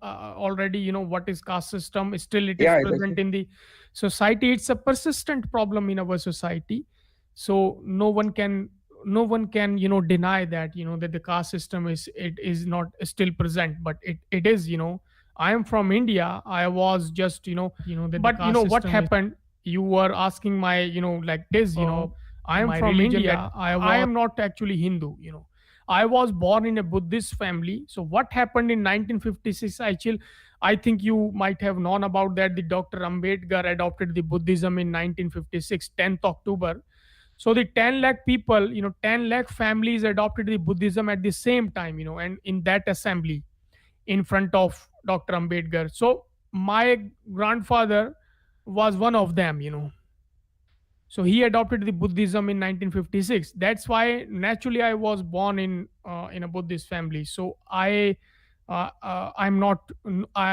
already, what is caste system. Still it is Yeah, present exactly. in the society. It's a persistent problem in our society. So no one can deny that, that the caste system is not still present, but it is. I am from India. I was just, That the but caste what system is happened, you were asking my, like this, I am my from religion that India. I I was. am not actually Hindu. I was born in a Buddhist family. So what happened in 1956? I think you might have known about that. The Dr. Ambedkar adopted the Buddhism in 1956, 10th October. So the 10 lakh people, 10 lakh families adopted the Buddhism at the same time, and in that assembly in front of Dr. Ambedkar. So my grandfather was one of them. So he adopted the Buddhism in 1956. That's why naturally I was born in a Buddhist family. So I'm not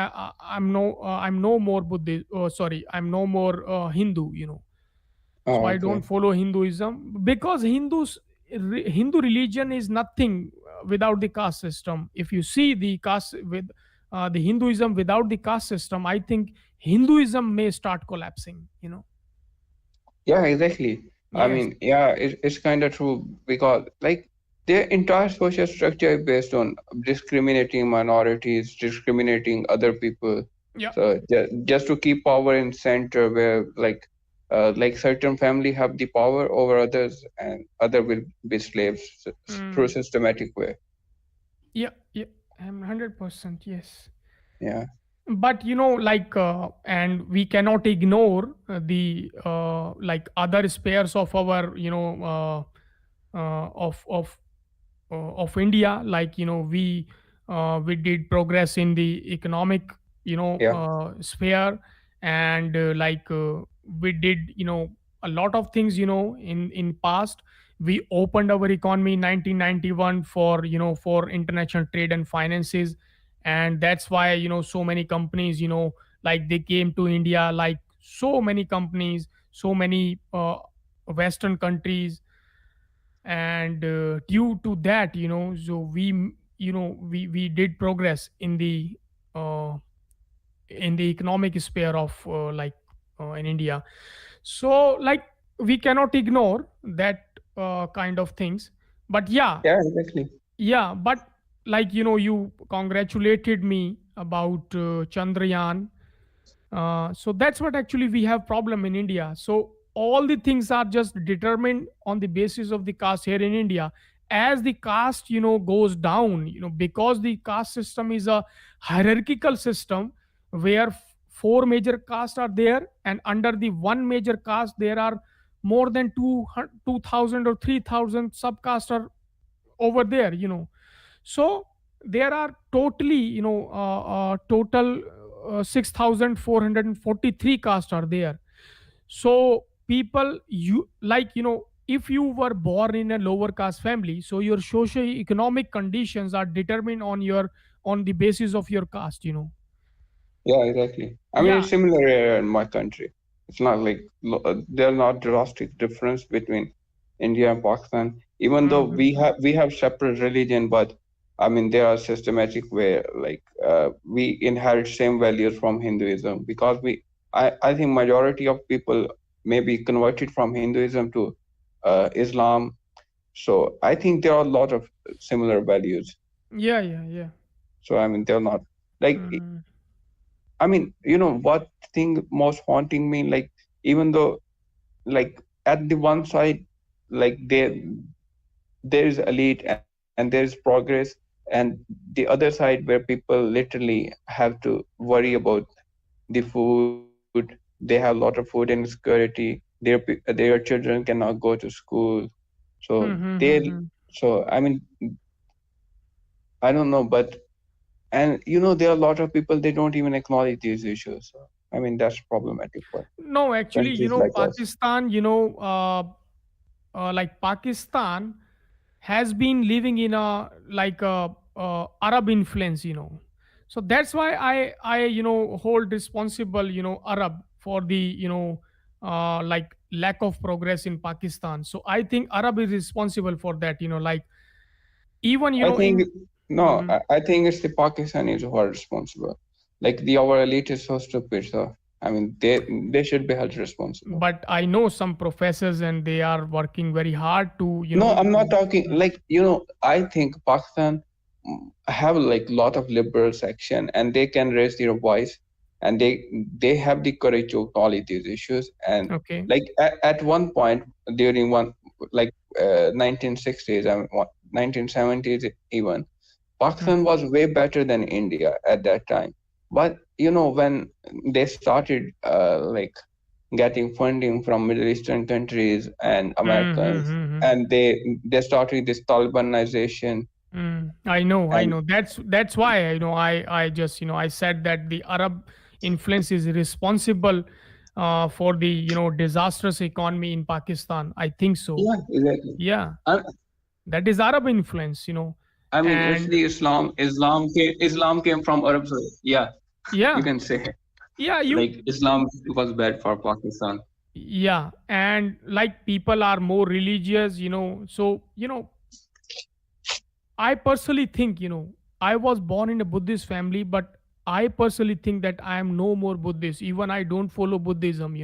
I'm no more Buddhist. Sorry, I'm no more Hindu. So Oh, I don't okay. follow Hinduism because Hindu religion is nothing without the caste system. If you see the caste with the Hinduism without the caste system, I think Hinduism may start collapsing. Yeah, exactly. I Yes. mean, yeah, it's kind of true because like their entire social structure is based on discriminating minorities, discriminating other people. Yeah. So just to keep power in center, where like certain family have the power over others, and other will be slaves through Mm. systematic way. Yeah, yeah, I'm 100% yes. Yeah, But and we cannot ignore the like other spheres of our of India. Like we did progress in the economic yeah, sphere, and we did a lot of things in past. We opened our economy in 1991 for for international trade and finances, and that's why so many companies like they came to India, like so many companies, so many Western countries. And due to that, so we did progress uh, in the economic sphere of in India. So like we cannot ignore that kind of things. But yeah, yeah, exactly. yeah, but like you congratulated me about Chandrayaan. So that's what actually we have problem in India. So all the things are just determined on the basis of the caste here in India. As the caste goes down, because the caste system is a hierarchical system where four major castes are there, and under the one major caste there are more than 2,000 or 3,000 subcastes are over there. So there are totally total 6,443 castes are there. So people, you like if you were born in a lower caste family, so your socio-economic conditions are determined on the basis of your caste. Yeah, exactly. I mean, Yeah. it's similar here in my country. It's not like there are not drastic difference between India and Pakistan. Even though Mhm. we have separate religion, but I mean there are systematic way like we inherit same values from Hinduism because I think majority of people may be converted from Hinduism to Islam. So I think there are a lot of similar values. Yeah, yeah, yeah. So I mean they're not like Mhm. I mean, what thing most haunting me, like, even though, like, at the one side, like, there is elite and there is progress, and the other side where people literally have to worry about the food, they have a lot of food insecurity, their children cannot go to school, so Mhm. so I mean, I don't know, but and there are a lot of people they don't even acknowledge these issues. So, I mean, that's problematic for No, actually, countries like us. Pakistan, like Pakistan has been living in a like a Arab influence. So that's why I hold responsible Arab for the like lack of progress in Pakistan. So I think Arab is responsible for that. Like even I think in No, I think it's the Pakistanis who are responsible. Like the our elite is so stupid. So I mean, they should be held responsible. But I know some professors and they are working very hard to, No, I'm not to. talking like I think Pakistan have like lot of liberal section, and they can raise their voice, and they have the courage to acknowledge these issues. And Okay. like at one point during one like 1960s and 1970s even, Pakistan Mhm. was way better than India at that time. But when they started getting funding from Middle Eastern countries and Americans, Mm-hmm. and they started this Talibanization. I And know. That's why I just I said that the Arab influence is responsible for the disastrous economy in Pakistan. I think so. yeah, exactly. Yeah, I, that is Arab influence. I mean, it's And the Islam came from Arab. So yeah, you yeah, can say yeah, like Islam was bad for Pakistan. yeah, and like people are more religious. So I personally think, I was born in a Buddhist family, but I personally think that I am no more Buddhist. Even I don't follow Buddhism.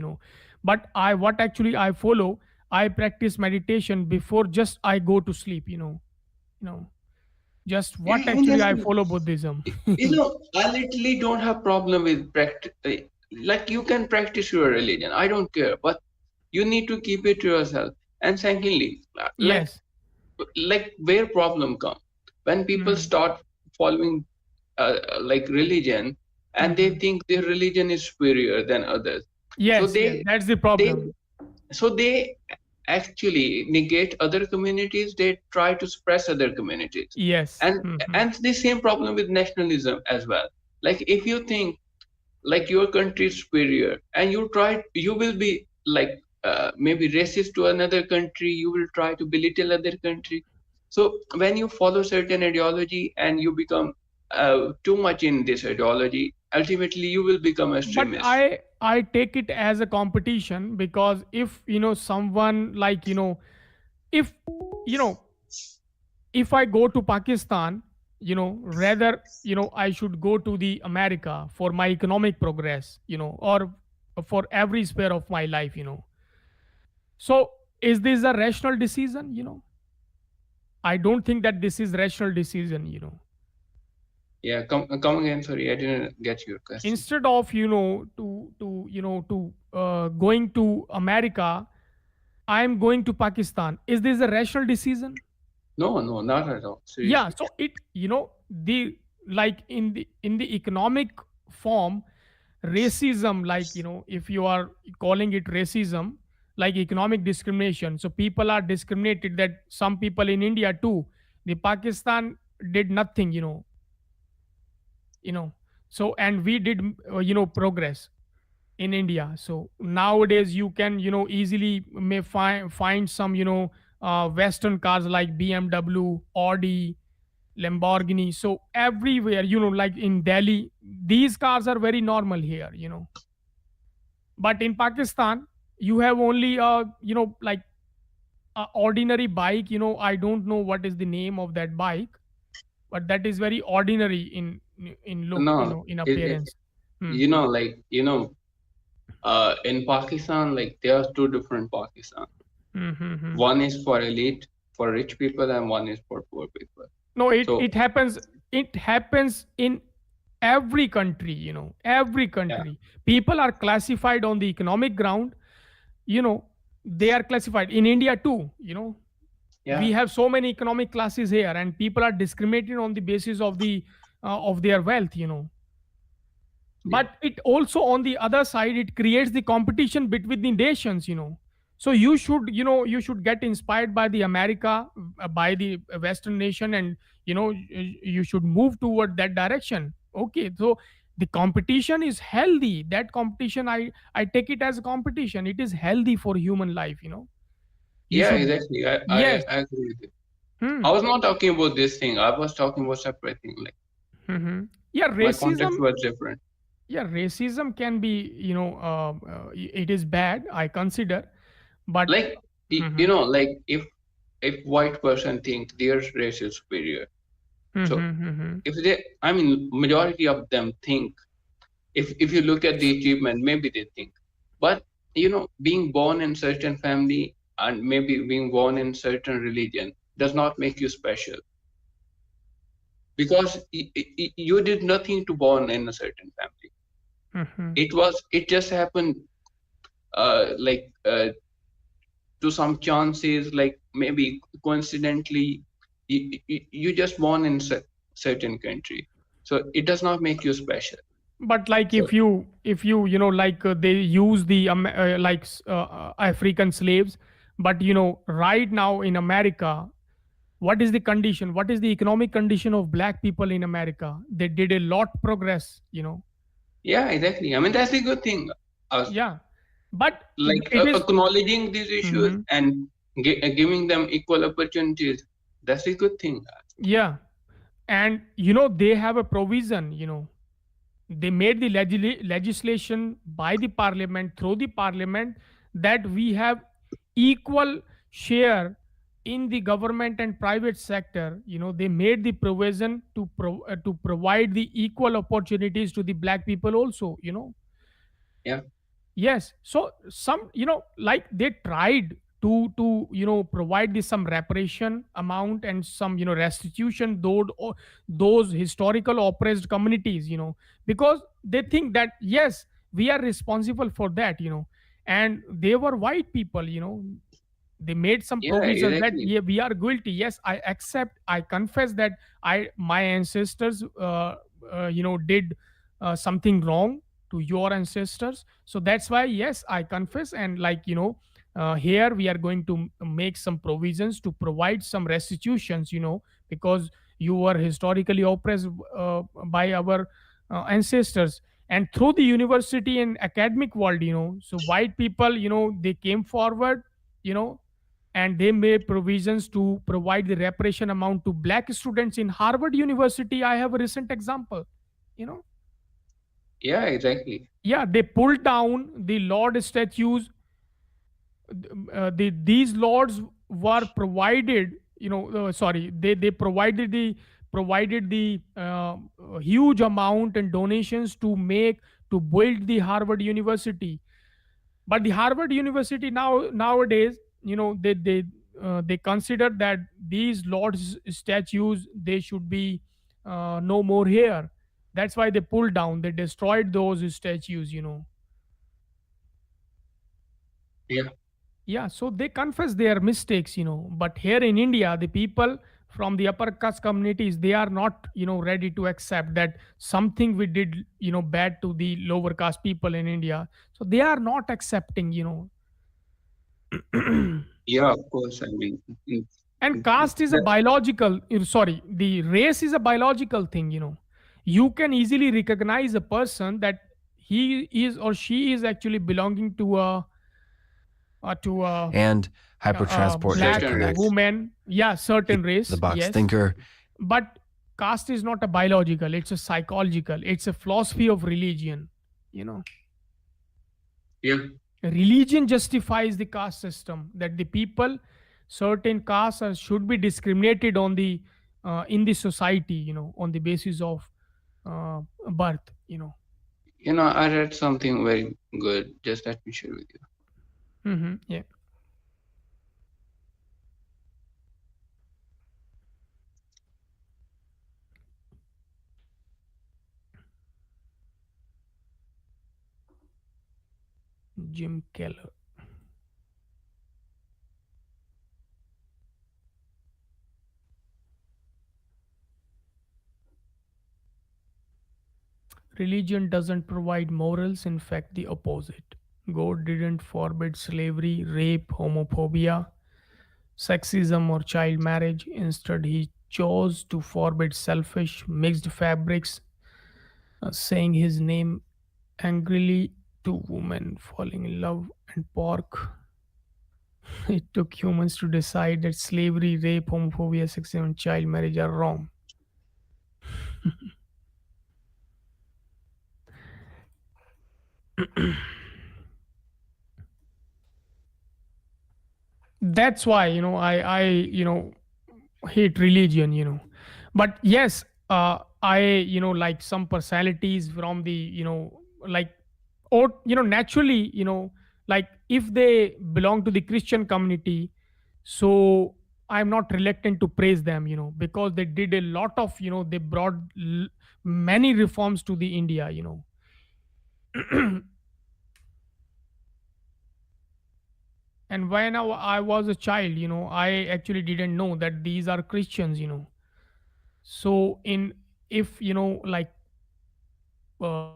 But what actually I follow, I practice meditation before just I go to sleep. You know, just Yeah, what I mean, actually that's I follow Buddhism. I literally don't have problem with practice. Like you can practice your religion. I don't care, but you need to keep it to yourself. And secondly, Yes. like where problem come when people Hmm. start following like religion, and they Hmm. think their religion is superior than others. So Yes. Yes. That's the they problem. they actually negate other communities. They try to suppress other communities, Yes. and Hmm. and the same problem with nationalism as well. Like if you think like your country is superior, and you will be like maybe racist to another country, you will try to belittle other country. So when you follow certain ideology and you become too much in this ideology, ultimately you will become But extremist. I take it as a competition, because if someone like if you know if I go to Pakistan, rather I should go to the America for my economic progress, or for every sphere of my life. So is this a rational decision? I don't think that this is rational decision. Yeah, come again. Sorry, I didn't get your question. Instead of to going to America, I am going to Pakistan. Is this a rational decision? No, no, not at all. Yeah. Seriously. So the like in the economic form, racism, like if you are calling it racism, like economic discrimination, so people are discriminated, that some people in India too, the Pakistan did nothing, you know so, and we did progress in India. So nowadays you can easily may find some Western cars like BMW, Audi, Lamborghini. So everywhere, like in Delhi, these cars are very normal here. But in Pakistan, you have only like a ordinary bike. I don't know what is the name of that bike, but that is very ordinary in look, No, in it, appearance. Hmm. in Pakistan, like there are two different Pakistan. Hmm. Hmm. Hmm. One is for elite, for rich people, and one is for poor people. No, it So it happens. It happens in every country. Every yeah, country. People are classified on the economic ground. You know, they are classified in India too. We yeah, have so many economic classes here, and people are discriminated on the basis of their wealth. yeah, But it also, on the other side, it creates the competition between the nations. So you should get inspired by the America, by the Western nation, and you should move toward that direction. Okay, so the competition is healthy. That competition, I take it as a competition. It is healthy for human life. You yeah, should. exactly. Yes. I agree with you. I Hmm. was not talking about this thing. I was talking about separate thing. Like Hmm. Yeah, my context racism. was different. Yeah, racism can be, it is bad, I consider. But Like mhm, like if white person think their race is superior, So Mm-hmm. if they, I mean, majority of them think, if you look at the achievement, maybe they think. But being born in certain family and maybe being born in certain religion does not make you special, because you did nothing to born in a certain family. Mm-hmm. It just happened, like, to some chances, like maybe coincidentally, you just born in certain country, so it does not make you special. But like, So if you like, they use the African slaves, but right now in America, what is the condition, what is the economic condition of black people in America? They did a lot progress. yeah, exactly. I mean, that's a good thing. Yeah, but Like, it is. acknowledging these issues Mhm. and giving them equal opportunities, that's a good thing. Yeah, and they have a provision. They made the legislation by the parliament, through the parliament, that we have equal share in the government and private sector. They made the provision to provide the equal opportunities to the black people also. Yeah, Yes. So some, like, they tried to provide this some reparation amount and some restitution, those historical oppressed communities, because they think that yes, we are responsible for that. And they were white people. They made some yeah, provisions that, exactly. yeah, we are guilty, yes, I accept, I confess that my ancestors did something wrong to your ancestors. So that's why, yes, I confess, and like, here we are going to make some provisions to provide some restitutions, because you were historically oppressed by our ancestors. And through the university and academic world, so white people, they came forward, you know and they made provisions to provide the reparation amount to black students in Harvard University. I have a recent example. you know Yeah, exactly. yeah, they pulled down the lord statues. These lords were provided, sorry, they provided the huge amount and donations to build the Harvard University. But the Harvard University nowadays, they consider that these lords statues, they should be no more here. That's why they pulled down, they destroyed those statues. Yeah, Yeah, so they confess their mistakes. But here in India, the people from the upper caste communities, they are not ready to accept that something we did bad to the lower caste people in India. So they are not accepting. yeah, of course. I mean, And caste is a that, biological, sorry, the race is a biological thing. You can easily recognize a person that he is or she is actually belonging to a And hypertransport black certain race. interconnect. woman, yeah, He's certain the race, box yes. thinker. But caste is not a biological, it's a psychological, it's a philosophy of religion. you know Yeah, Religion justifies the caste system, that the people, certain castes should be discriminated on the in the society, on the basis of birth. I read something very good. Just let me share with you. Yeah. Jim Keller. Religion doesn't provide morals, in fact, the opposite. God didn't forbid slavery, rape, homophobia, sexism, or child marriage. Instead, He chose to forbid selfish, mixed fabrics, saying His name angrily to women falling in love and pork. It took humans to decide that slavery, rape, homophobia, sexism, and child marriage are wrong. That's why I hate religion. But yes, I, like some personalities from the, like, or, naturally, like if they belong to the Christian community, so I'm not reluctant to praise them, because they did a lot of, they brought many reforms to the India, and when I was a child, I actually didn't know that these are Christians, so in, if, like, uh,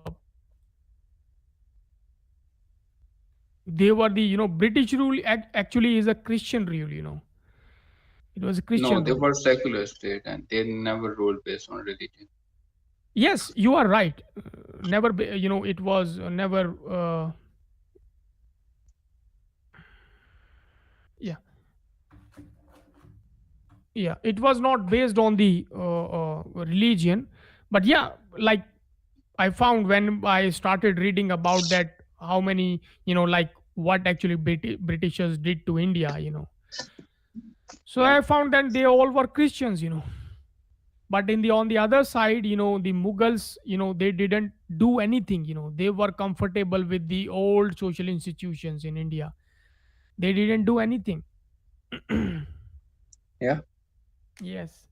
they were the, British rule actually is a Christian rule, it was a No, Christian they rule. were secular state and they never ruled based on religion. Yes, you are right. Never it was never, yeah, yeah, it was not based on the religion. But yeah, like, I found when I started reading about that, how many, like, what actually Britishers did to India, so Yeah, I found that they all were Christians, but in the, on the other side, the Mughals, they didn't do anything, they were comfortable with the old social institutions in India. They didn't do anything. yeah, Yes.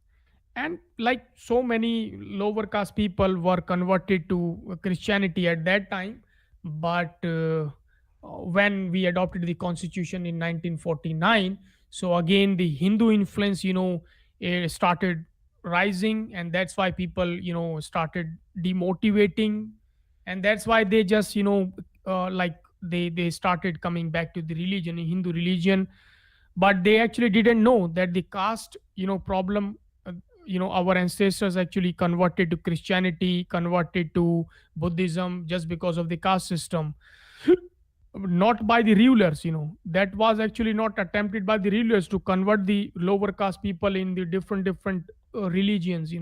And like so many lower caste people were converted to Christianity at that time. But when we adopted the constitution in 1949, so again the Hindu influence, started rising, and that's why people, started demotivating, and that's why they just, like, they started coming back to the religion, Hindu religion. But they actually didn't know that the caste, problem, our ancestors actually converted to Christianity, converted to Buddhism, just because of the caste system, not by the rulers, that was actually not attempted by the rulers to convert the lower caste people in the different religions,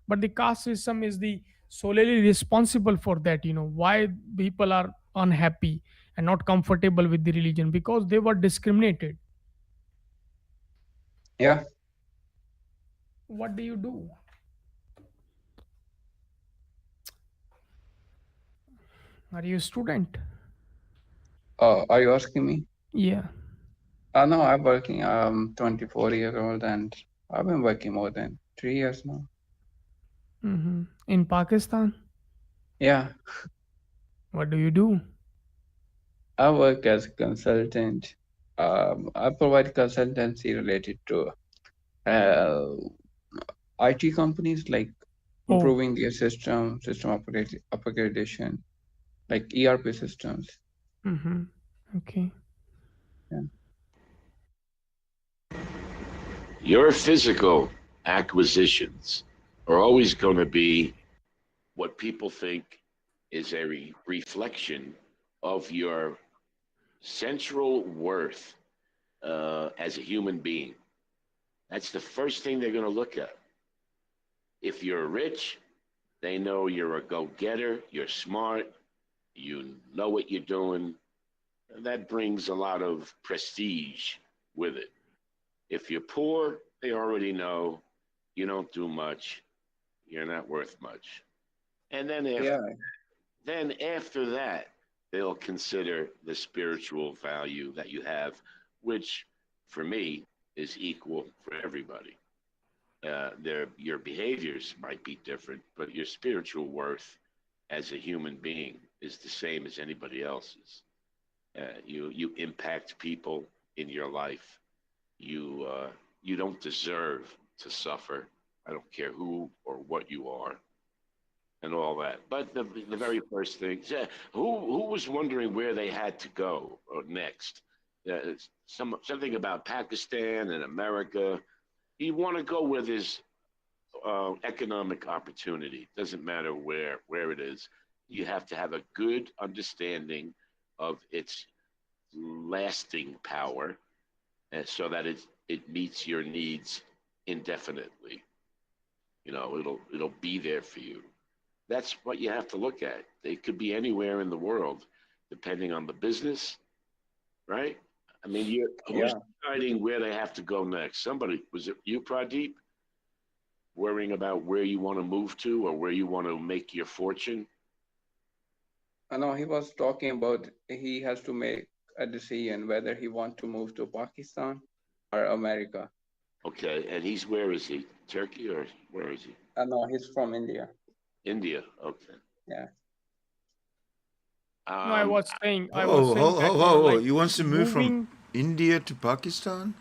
but the caste system is the solely responsible for that, why people are unhappy and not comfortable with the religion, because they were discriminated. yeah. What do you do? Are you a student? Are you asking me? Yeah. No, I'm working. I'm 24 years old and I've been working more than 3 years now. In Pakistan? Yeah, What do you do? I work as a consultant. I provide consultancy related to uh, IT companies, like Oh. improving their system upgradation, like ERP systems. Mm-hmm. Okay. Yeah, Your physical acquisitions are always going to be what people think is a reflection of your central worth as a human being. That's the first thing they're going to look at. If you're rich, they know you're a go getter, you're smart, you know what you're doing. And that brings a lot of prestige with it. If you're poor, they already know you don't do much, you're not worth much. And yeah, then after that, they'll consider the spiritual value that you have, which for me is equal for everybody. Your behaviors might be different, but your spiritual worth as a human being is the same as anybody else's. You impact people in your life. You don't deserve to suffer. I don't care who or what you are and all that. But the very first thing, yeah, who was wondering where they had to go or next? Something about Pakistan and America. You want to go where there's economic opportunity. Doesn't matter where it is. You have to have a good understanding of its lasting power, so that it meets your needs indefinitely. It'll be there for you. That's what you have to look at. They could be anywhere in the world, depending on the business, right? I mean, who's yeah. deciding where they have to go next? Somebody, was it you, Pradeep? worrying about where you want to move to or where you want to make your fortune? No, he was talking about he has to make a decision whether he want to move to Pakistan or America. Okay, and he's where is he? Turkey or where is he? No, he's from India. India. Okay. Yeah. No, I Um, was saying, I was Oh, saying oh, that, oh, oh, oh. like You wants to move from moving. India to Pakistan?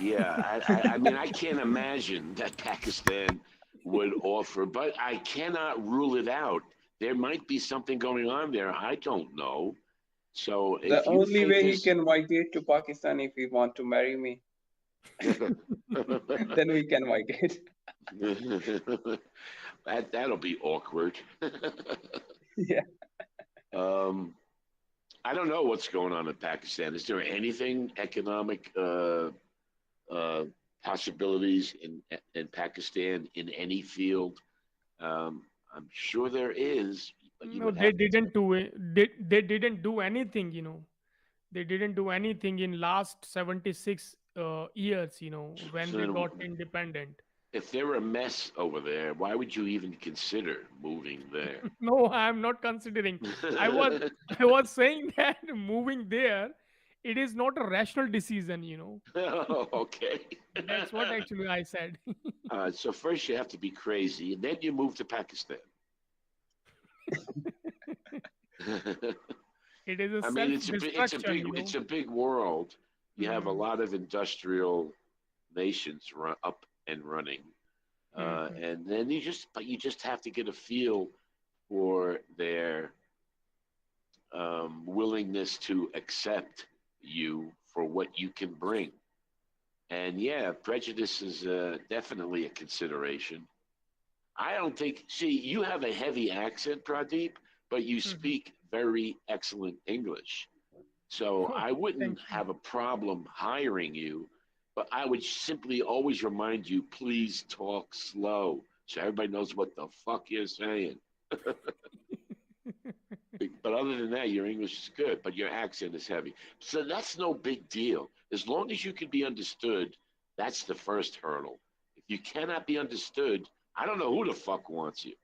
yeah, I mean, I can't imagine that Pakistan would offer, but I cannot rule it out. There might be something going on there. I don't know. So The if you only think way he this, can migrate to Pakistan if he want to marry me, then we can migrate. that'll be awkward. Yeah. um, I don't know what's going on in Pakistan. Is there anything economic uh, possibilities in Pakistan in any field? I'm sure there is, but you No, would they have to. didn't do it. They didn't do anything. They didn't do anything in last 76 years. When we So got independent. if they're a mess over there, why would you even consider moving there? No, I'm not considering. I was I was saying that moving there, it is not a rational decision. Okay. That's what actually I said. So first you have to be crazy, and then you move to Pakistan. It is a I mean, self-destruction. it's a big world. You have a Mm, lot of industrial nations up and running, mm, mm, and then you just have to get a feel for their willingness to accept you for what you can bring. And yeah, prejudice is definitely a consideration. I don't think. See, you have a heavy accent, Pradeep, but you mhm. speak very excellent English. So Oh, I wouldn't thank you. have a problem hiring you, but I would simply always remind you, please talk slow so everybody knows what the fuck you're saying. But other than that, your English is good, but your accent is heavy. So that's no big deal. As long as you can be understood, that's the first hurdle. If you cannot be understood, I don't know who the fuck wants you.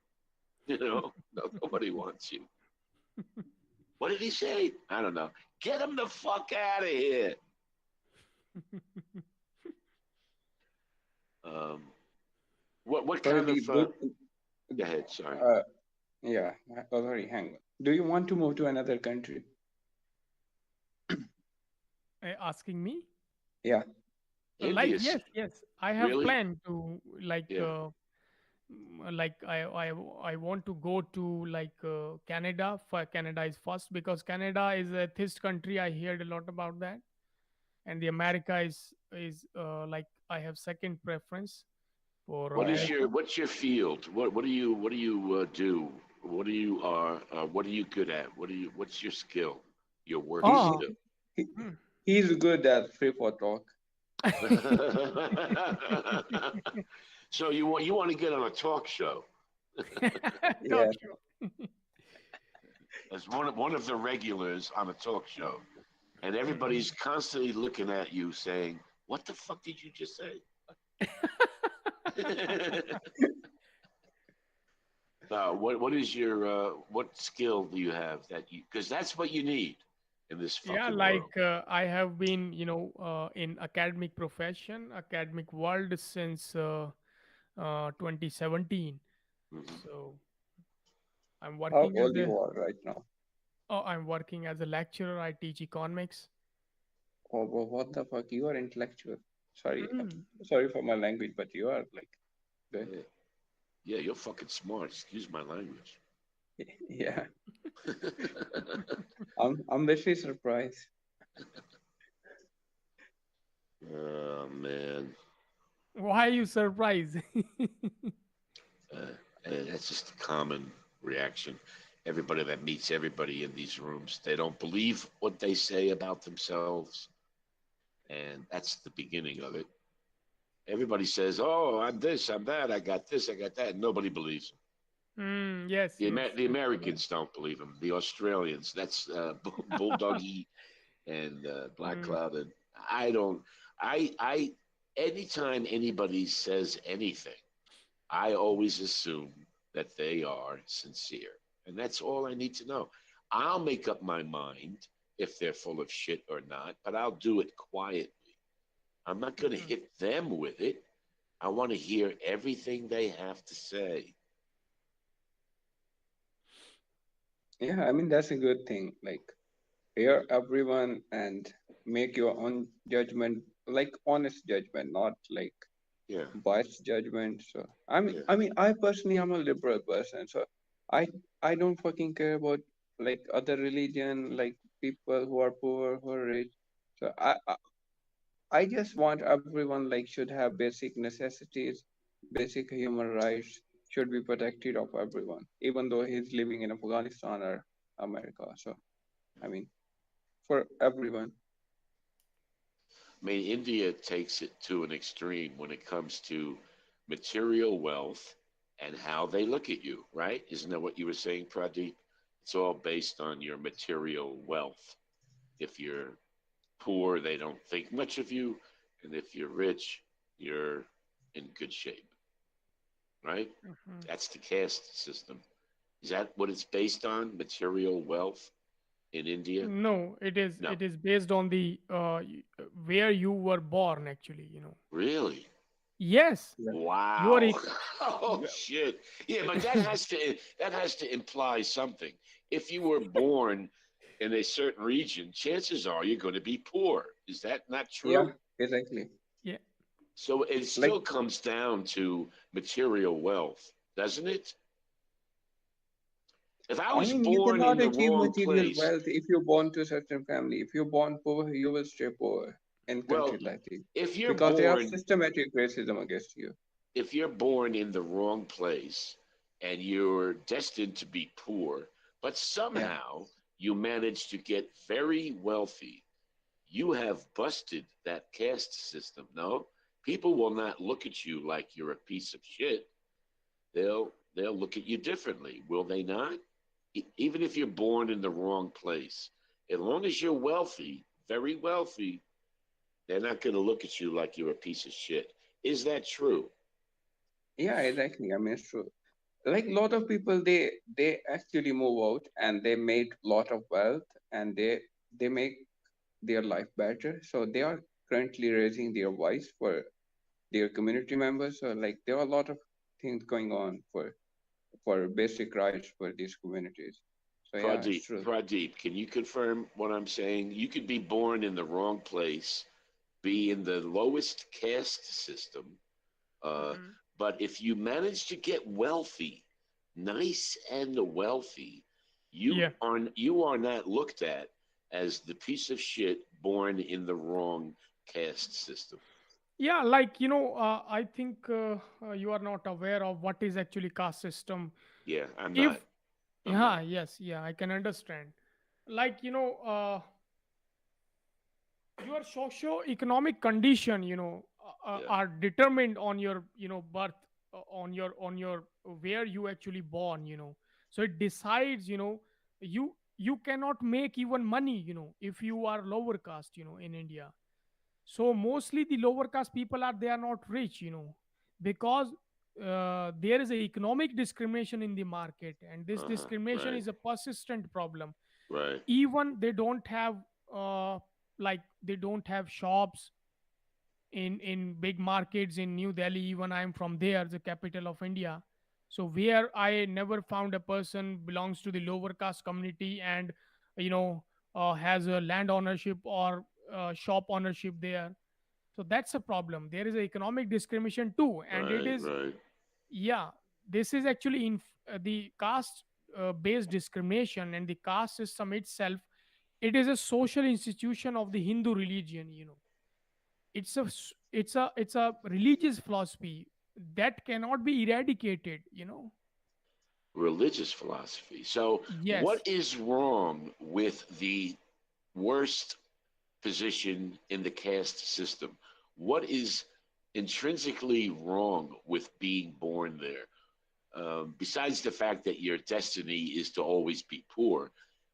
No, nobody wants you. What did he say? I don't know. Get him the fuck out of here. Um, what kind of? Pradeep, do, Go ahead. Sorry. uh, yeah, oh, sorry, hang on. Do you want to move to another country? Asking me? Yeah. Like, India's yes, yes. I have really? planned to, Yeah. like I want to go to, like, Canada. For Canada is first, because Canada is a atheist country. I heard a lot about that. And the America is like, I have second preference for as What's your field? What do you do? What do you are? What are you good at? What's your skill? Your work He, ah skill. he hmm. he's good at free for talk. So you want to get on a talk show Yeah. Talk show. as one of the regulars on a talk show, and everybody's Mhm. constantly looking at you saying, "What the fuck did you just say?" What is your what skill do you have that you because that's what you need in this Yeah, fucking world. like, I have been, in academic profession, academic world since 2017. Hmm. So I'm How working as old a you are right now? I'm working as a lecturer. I teach economics. Oh, what the fuck? You are intellectual. Sorry, Mm. sorry for my language, but you are like good. Yeah, yeah, you're fucking smart. Excuse my language. Yeah. I'm literally surprised. Oh man, Why are you surprised? uh, that's just a common reaction. Everybody that meets everybody in these rooms, they don't believe what they say about themselves, and that's the beginning of it. Everybody says, "Oh, I'm this, I'm that, I got this, I got that." And nobody believes them. Yes, yes. The Americans don't believe them. The Australians, that's Bulldoggy and Black Mm, Cloud, and I don't. I anytime anybody says anything, I always assume that they are sincere. And that's all I need to know. I'll make up my mind if they're full of shit or not, but I'll do it quietly. I'm not going to Mhm. hit them with it. I want to hear everything they have to say. Yeah, I mean that's a good thing. Like hear everyone and make your own judgment, like honest judgment, not like Yeah, biased judgment. So I mean, yeah. I personally am a liberal person, so I I don't fucking care about like other religion, like people who are poor, who are rich. So I just want everyone like should have basic necessities, basic human rights should be protected of everyone, even though he's living in Afghanistan or America. So I mean, for everyone. I mean, India takes it to an extreme when it comes to material wealth and how they look at you, right? Isn't that what you were saying, Pradeep? It's all based on your material wealth. If you're poor, they don't think much of you. And if you're rich, you're in good shape, right? Mhm. That's the caste system. Is that what it's based on? Material wealth in India? No, No. it is based on the where you were born actually, Really? Yes, Yeah. you are Wow. Oh shit. Yeah, but that has to imply something. If you were born in a certain region, chances are you're going to be poor. Is that not Yeah, true? exactly. yeah. So it Like, still comes down to material wealth, doesn't it? If I I was mean, you born in cannot the achieve wrong material place, wealth if you're born to a certain family. If you're born poor, you will stay poor in well, country like this if you're because they have born systematic racism against you. if you're born in the wrong place and you're destined to be poor, but Yeah, somehow you manage to get very wealthy, you have busted that caste system. No, people will not look at you like you're a piece of shit. They'll look at you differently, will they not? Even if you're born in the wrong place, as long as you're wealthy, very wealthy, they're not going to look at you like you're a piece of shit. Is that true? yeah, exactly. I mean, it's true. Like a lot of people, they actually move out and they make lot of wealth and they make their life better. So they are currently raising their voice for their community members. So like there are a lot of things going on for basic rights for these communities. So yeah, it's Pradeep, true. Pradeep, can you confirm what I'm saying? You could be born in the wrong place, be in the lowest caste system, uh, Mhm. but if you manage to get wealthy, nice and wealthy, Yeah, you are not looked at as the piece of shit born in the wrong caste system. yeah. Like I think you are not aware of what is actually caste system. Yeah, I'm not. If I'm yeah, not. yes, yeah, I can understand. Like your socio-economic condition Yeah, are determined on your birth, on your where you actually born, so it decides, you cannot make even money, if you are lower caste, in India. So mostly the lower caste people are, they are not rich, because there is a economic discrimination in the market, and this uh huh. discrimination Right, is a persistent problem. right, Even they don't have like they don't have shops in big markets in New Delhi. Even I'm from there, the capital of India. So where I never found a person belongs to the lower caste community and you know has a land ownership or shop ownership there. So that's a problem. There is a economic discrimination too, and it right, is, right. yeah, this is actually in the caste based discrimination, and the caste system itself, it is a social institution of the Hindu religion. It's a religious philosophy that cannot be eradicated. Religious philosophy. So, what Yes. is wrong with the worst position in the caste system? What is intrinsically wrong with being born there? Besides the fact that your destiny is to always be poor,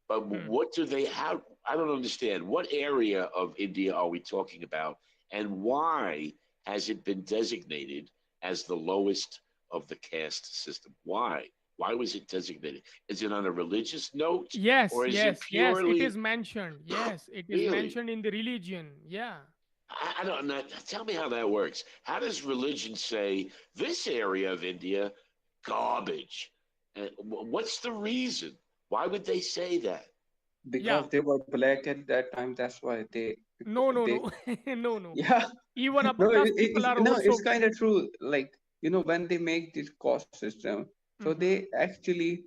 but Hmm. what do they have? I don't understand. What area of India are we talking about, and why has it been designated as the lowest of the caste system. Why? Why was it designated? Is it on a religious note, Yes, or is it yes, yes, it is purely mentioned. Yes, it is really? mentioned in the religion. Yeah. I don't know. Tell me how that works. How does religion say this area of India garbage? And what's the reason? Why would they say that? Yeah. because they were black at that time. That's why No, no, they no. No, no. yeah. Even No, upper caste people are no, it's also. kind of true. Like, when they make this cost system, so Mhm, they actually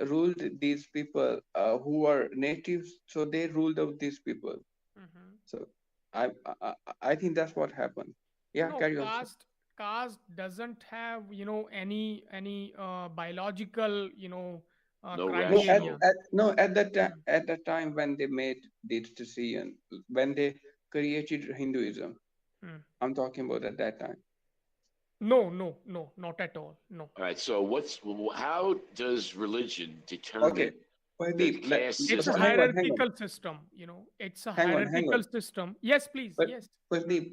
ruled these people who are natives. So they ruled out these people. mhm. So I think that's what happened. Yeah, No, carry on. Sir. caste doesn't have, any biological, No No, criteria. rational. Mm. at the time when they made this decision, when they created Hinduism, Mm. I'm talking about at that time. No, no, no, not at all. No. All right. So how does religion Okay, determine the Pradeep, caste It's a hang system? on, hang on, hierarchical system. It's a hang hierarchical on. system. Yes, please. But Yes. Mm. Pradeep,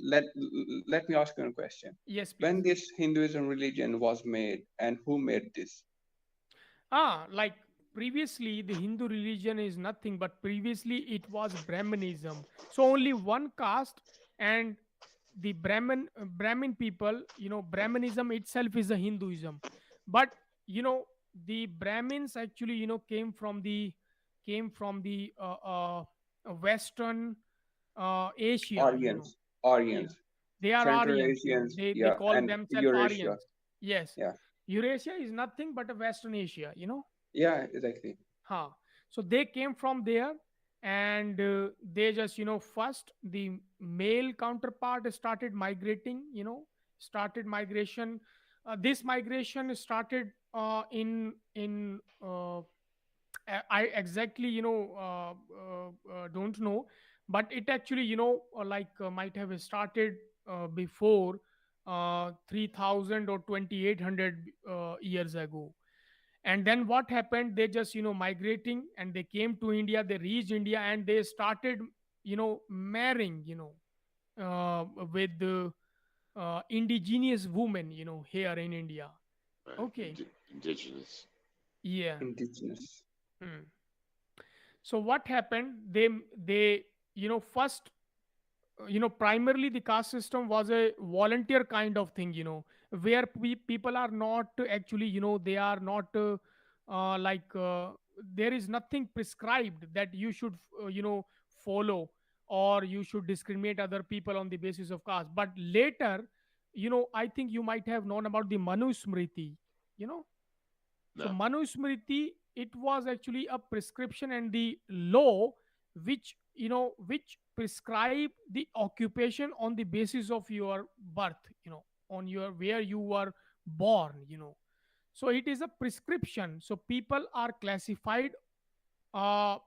let me ask you a question. Yes, When please. this Hinduism religion was made, and who made this? Like previously, the Hindu religion is nothing but previously it was Brahmanism. So only one caste, and the Brahmin people, Brahmanism itself is a Hinduism. But the Brahmins actually came from the Western Asia. Yeah, Aryans, they are Central Aryans. Asians, They yeah, call and themselves Eurasia, Aryans. Yes, yeah, Eurasia is nothing but a Western Asia. yeah, exactly. Huh. So they came from there, and they just, first the male counterpart started migrating, started migration. This migration started I exactly, don't know, but it actually, might have started before 3000 or 2800 years ago. And then what happened, they just, migrating, and they came to India, they reached India, and they started, marrying, with the indigenous women, here in India. Right. Okay. Indigenous. Yeah. Indigenous. Hmm. So what happened, they first, primarily the caste system was a volunteer kind of thing, where people are not actually, they are not there is nothing prescribed that you should follow, or you should discriminate other people on the basis of caste. But later, I think you might have known about the Manusmriti. you know so No. Manusmriti, it was actually a prescription and the law which prescribe the occupation on the basis of your birth, on your where you were born. So it is a prescription. So people are classified, uh,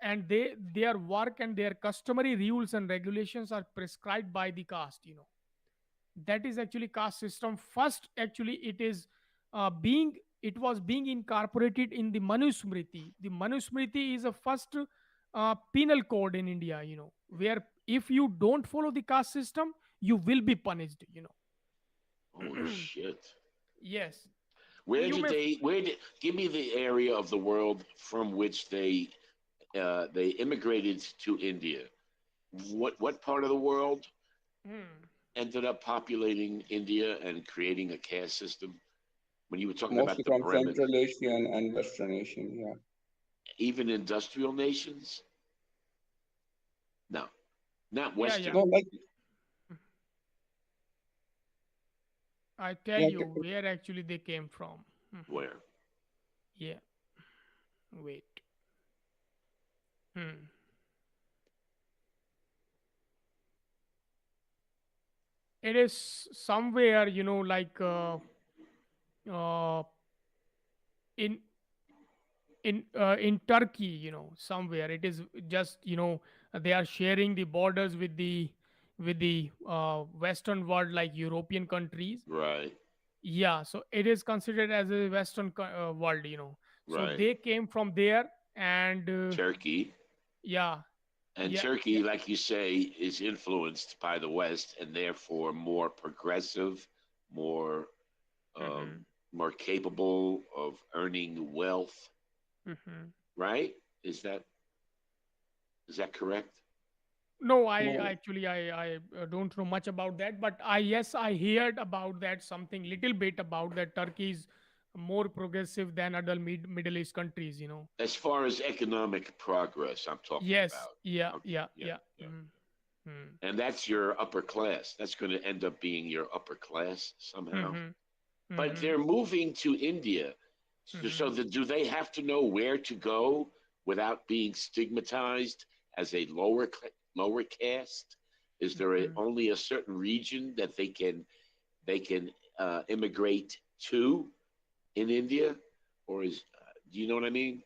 and their work and their customary rules and regulations are prescribed by the caste. That is actually caste system. First, actually, it was being incorporated in the Manusmriti. The Manusmriti is a first penal code in India, where if you don't follow the caste system, you will be punished. Holy shit. Yes. Where You did may. they? Where did? Give me the area of the world from which they immigrated to India. What part of the world Hmm. ended up populating India and creating a caste system? When you were talking Mostly about the from Brahmin, Central Asian and Western Asian. Yeah. even industrial nations? No, not Yeah, Western. yeah. No, like, I tell yeah. you where actually they came from. Where? Yeah. Wait. Hmm. It is somewhere, uh, in in Turkey, somewhere. It is just, they are sharing the borders with the Western world, like European countries. Right, Yeah, so it is considered as a Western world. So right. they came from there, and Turkey. yeah, And yeah, Turkey, like you say, is influenced by the West and therefore more progressive, more um, Mhm. more capable of earning wealth, Mhm. right? Is that is that correct? No, I No, actually I don't know much about that, but I yes I heard about that something little bit about that Turkey is more progressive than other Middle East countries. As far as economic progress, I'm talking Yes, about. yeah, Okay, yeah, yeah, yeah. yeah. Mm-hmm. And that's your upper class. That's going to end up being your upper class somehow. Mm-hmm. But Mm-hmm. they're moving to India. So Mm-hmm. do they have to know where to go without being stigmatized as a lower caste? Is there Mm-hmm. only a certain region that they can immigrate to in India, or is do you know what I mean?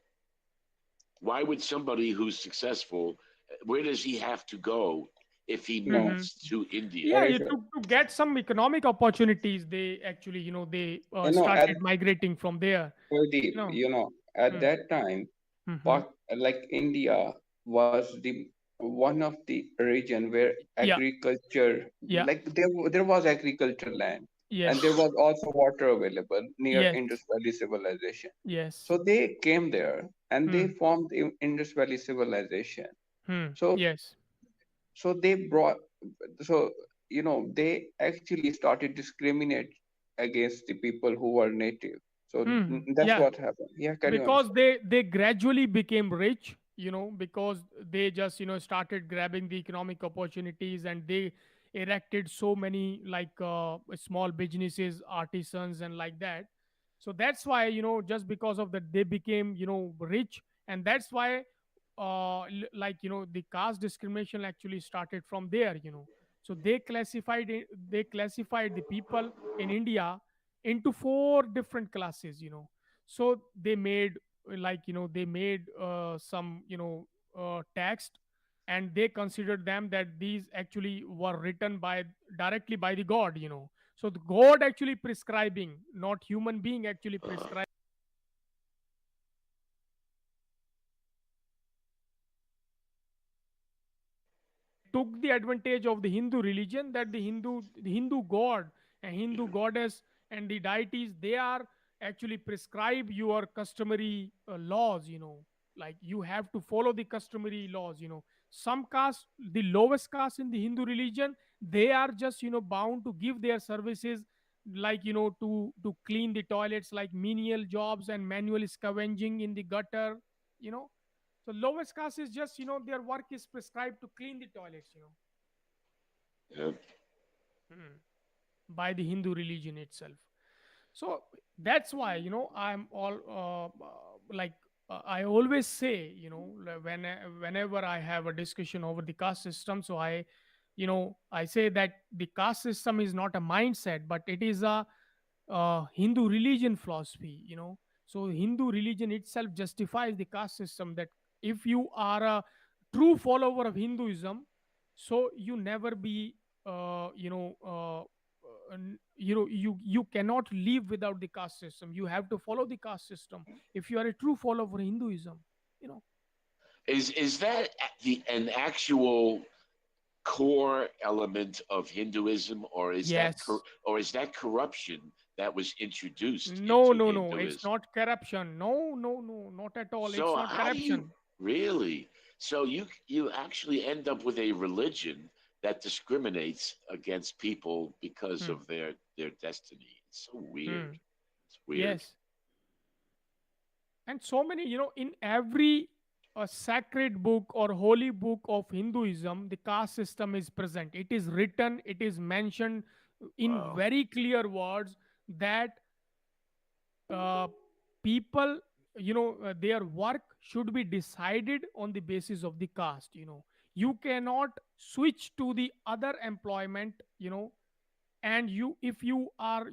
Why would somebody who's successful, where does he have to go if he no, Mm-hmm. moves to India? Yeah, there you is a, to get some economic opportunities. They actually, they at started migrating from there. Pradeep, You know. at Mm. that time, Mm-hmm. Like India was the one of the region where Yeah. agriculture, Yeah. like there was agriculture land, and there Yes. was also water available near Yes. Indus Valley civilization. Yes. So they came there and they Hmm. formed the Indus Valley civilization. Hmm. So Yes. so they brought so they actually started discriminate against the people who were native. So Hmm. that's Yeah. what happened. Yeah, carry on, Because sir. they gradually became rich, because they just started grabbing the economic opportunities, and they erected so many like small businesses, artisans, and like that. So that's why, just because of that, they became rich. And that's why like the caste discrimination actually started from there. So they classified the people in India into four different classes. So they made like they made some text, and they considered them that these actually were written by directly by the god. So the god actually prescribing, not human being actually Uh, prescribing. They took the advantage of the Hindu religion, that the Hindu god and Hindu goddess and the deities, they are actually prescribe your customary laws. Like you have to follow the customary laws. Some caste, the lowest caste in the Hindu religion, they are just bound to give their services, like to clean the toilets, like menial jobs and manual scavenging in the gutter. you know so lowest caste is just their work is prescribed to clean the toilets. yeah. Hmm. By the Hindu religion itself. So that's why I'm all like I always say, whenever I have a discussion over the caste system, so I say that the caste system is not a mindset, but it is a Hindu religion philosophy. So Hindu religion itself justifies the caste system, that if you are a true follower of Hinduism, so you never be you cannot live without the caste system. You have to follow the caste system if you are a true follower of Hinduism. you know Is that the an actual core element of Hinduism, or is that yes. corruption that was introduced No, into no, no, it's Hinduism? not corruption. No, no, no, not at all. It's So not how do you corruption. really? So you actually end up with a religion that discriminates against people because Hmm. of their destiny. It's so weird. Hmm. It's weird. Yes. And so many, in every sacred book or holy book of Hinduism, the caste system is present. It is written, it is mentioned in Wow. very clear words, that uh, people, their work should be decided on the basis of the caste. You cannot switch to the other employment, and you if you are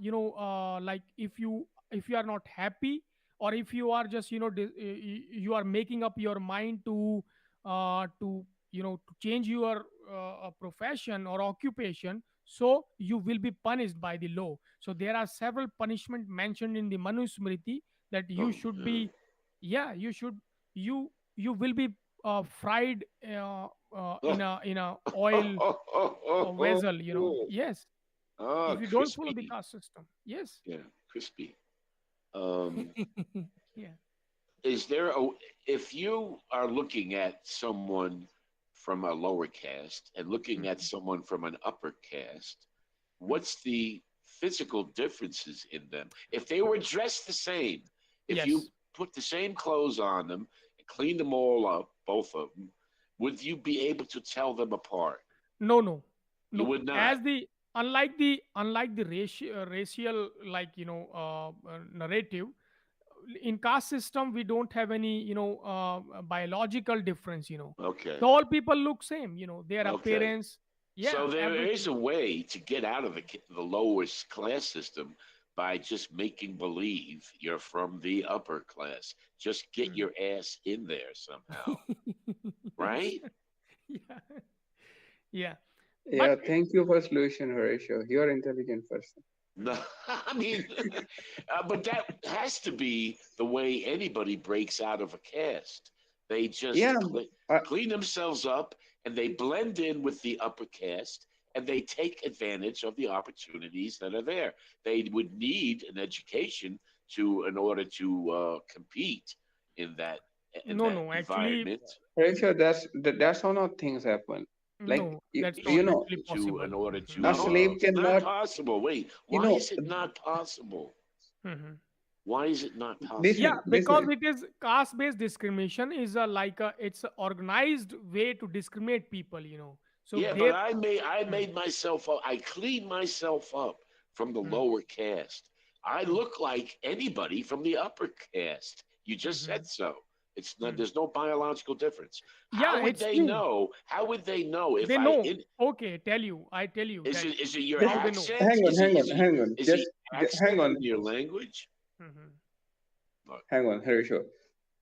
like if you are not happy, or if you are just you are making up your mind to change your profession or occupation, so you will be punished by the law. So there are several punishment mentioned in the Manusmriti, that you Oh, should yeah. be, yeah, you will be fried in a oil vessel. Yes. Oh, if you don't follow the crispy. caste system. Yes. Yeah, crispy. Um, Yeah. is there a if you are looking at someone from a lower caste and looking at Mhm. someone from an upper caste, what's the physical differences in them? If they were dressed the same, if you Yes. put the same clothes on them and clean them all up, both of them, would you be able to tell them apart? No, no, You no. would not. As the unlike the racial, like, narrative, in caste system we don't have any, biological difference. Okay. So all people look same. Their Okay. appearance. So Yeah, there is everything. a way to get out of the lowest class system by just making believe you're from the upper class. Just get Mm. your ass in there somehow, Yes. right? Yeah. Yeah. But Yeah, thank you for solution, Horatio. You're intelligent person. No, I mean, but that has to be the way anybody breaks out of a caste. They Yeah, just uh, clean themselves up and they blend in with the upper caste and they take advantage of the opportunities that are there. They would need an education in order to compete in that in no, that no, actually, environment. Horatio, that's how not things happen. Like no, that's not you know, actually To possible. in order to a no, slave it's not cannot. possible. Wait, You why know, is it not possible? Mhm. Why is it not Yeah, possible? because listen. it is caste-based discrimination is it's a organized way to discriminate people. So Yeah, but there. I made Hmm, myself up. I cleaned myself up from the hmm, lower caste. I hmm, look like anybody from the upper caste. You just hmm, said so. It's not. hmm. There's no biological difference. How Yeah, would it's they true. know? How would they know if They I? know. Okay, I tell you Is that it your how Just they know. accent? hang on, Is it hang on, is it hang on. is it your Hang accent on, in your language? Hmm. Look, hang on, Harisho.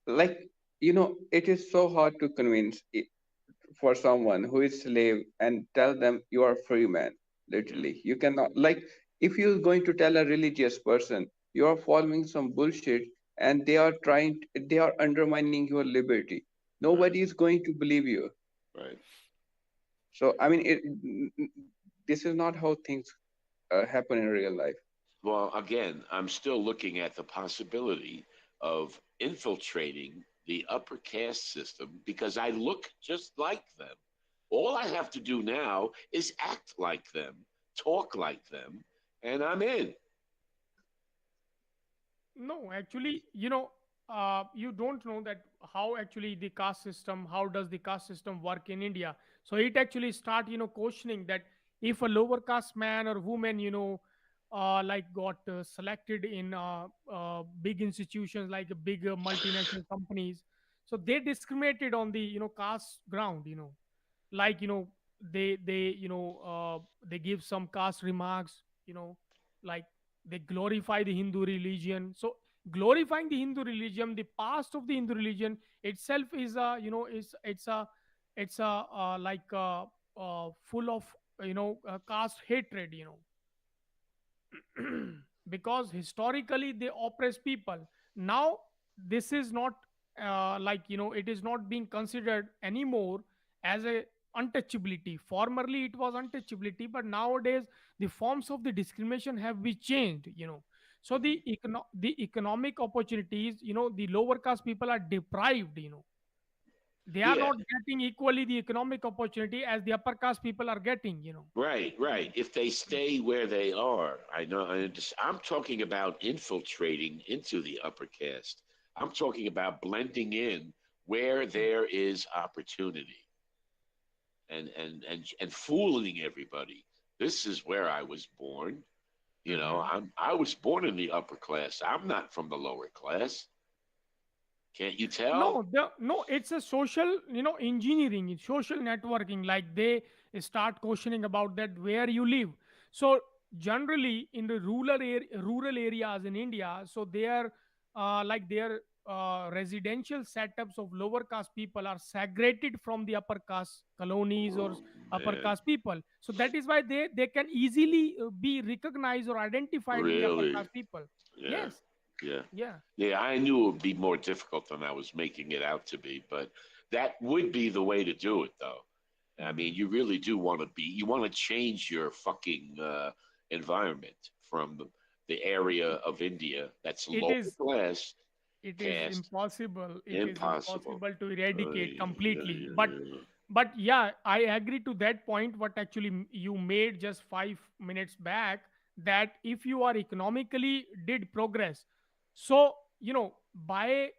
Like it is so hard to convince for someone who is slave and tell them you are free man. yeah, Literally, you cannot. Like if you're going to tell a religious person you are following some bullshit and they are undermining your liberty. right, Nobody is going to believe you. right. So I mean, this is not how things happen in real life. Well, again, I'm still looking at the possibility of infiltrating the upper caste system because I look just like them. All I have to do now is act like them, talk like them, and I'm in. No, actually, you don't know that how actually the caste system, how does the caste system work in India. So it actually start, questioning that if a lower caste man or woman, like got selected in big institutions like big multinational companies, so they discriminated on the, caste ground. Like, they give some caste remarks, like they glorify the Hindu religion. So glorifying the Hindu religion, the past of the Hindu religion itself is a, it's a full of, caste hatred. Because historically they oppress people. Now this is not, it is not being considered anymore as a untouchability. Formerly it was untouchability, but nowadays the forms of the discrimination have been changed. So the economic opportunities, the lower caste people are deprived. They are Yeah, not getting equally the economic opportunity as the upper caste people are getting. right, right. If they stay where they are, I know. I'm talking about infiltrating into the upper caste. I'm talking about blending in where there is opportunity. And fooling everybody. This is where I was born. Mhm. I was born in the upper class. I'm not from the lower class. Can't you tell? No, it's a social, engineering, it's social networking. Like they start questioning about that where you live. So generally in the rural areas in India, so their their residential setups of lower caste people are segregated from the upper caste colonies or Oh upper man, caste people. So that is why they can easily be recognized or identified with the upper really? caste people. Yeah, Yes, yeah, yeah. yeah. I knew it would be more difficult than I was making it out to be, but that would be the way to do it, though. I mean, Mhm. you really do want to be. You want to change your fucking environment from the area of India that's It lower is class it is caste. impossible, it is Impossible. impossible to Uh, eradicate yeah, completely. yeah, yeah. But yeah, I agree to that point what actually you made just 5 minutes back, that if you are economically did progress, so by